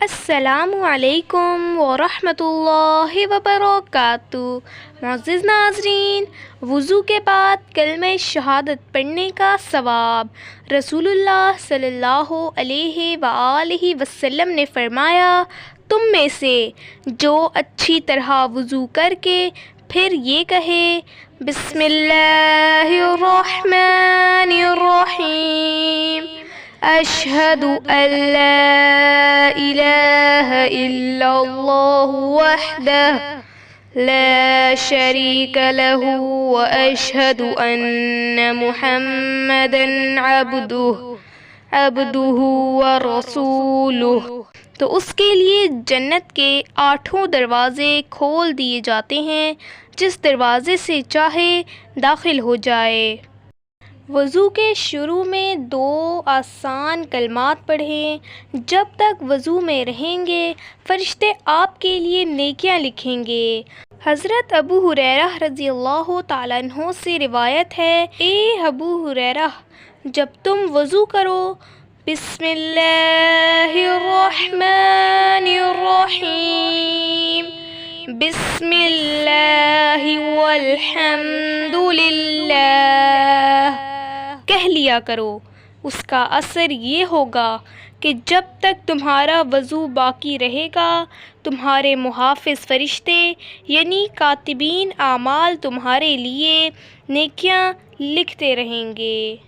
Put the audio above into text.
السلام علیکم ورحمۃ اللہ وبرکاتہ۔ معزز ناظرین، وضو کے بعد کلمہ شہادت پڑھنے کا ثواب۔ رسول اللہ صلی اللہ علیہ وآلہ وسلم نے فرمایا، تم میں سے جو اچھی طرح وضو کر کے پھر یہ کہے بسم اللہ الرحمن الرحیم، اشہد ان لا الہ الا اللہ وحدہ لا شریک لہ واشہد ان محمدا عبدہ ورسولہ، تو اس کے لیے جنت کے 8 دروازے کھول دیے جاتے ہیں، جس دروازے سے چاہے داخل ہو جائے۔ وضو کے شروع میں 2 آسان کلمات پڑھیں۔ جب تک وضو میں رہیں گے فرشتے آپ کے لیے نیکیاں لکھیں گے۔ حضرت ابو ہریرہ رضی اللہ تعالیٰ عنہ سے روایت ہے، اے ابو ہریرہ، جب تم وضو کرو بسم اللہ الرحمن الرحیم، بسم اللہ والحمد للہ کہہ لیا کرو۔ اس کا اثر یہ ہوگا کہ جب تک تمہارا وضو باقی رہے گا تمہارے محافظ فرشتے یعنی کاتبین اعمال تمہارے لیے نیکیاں لکھتے رہیں گے۔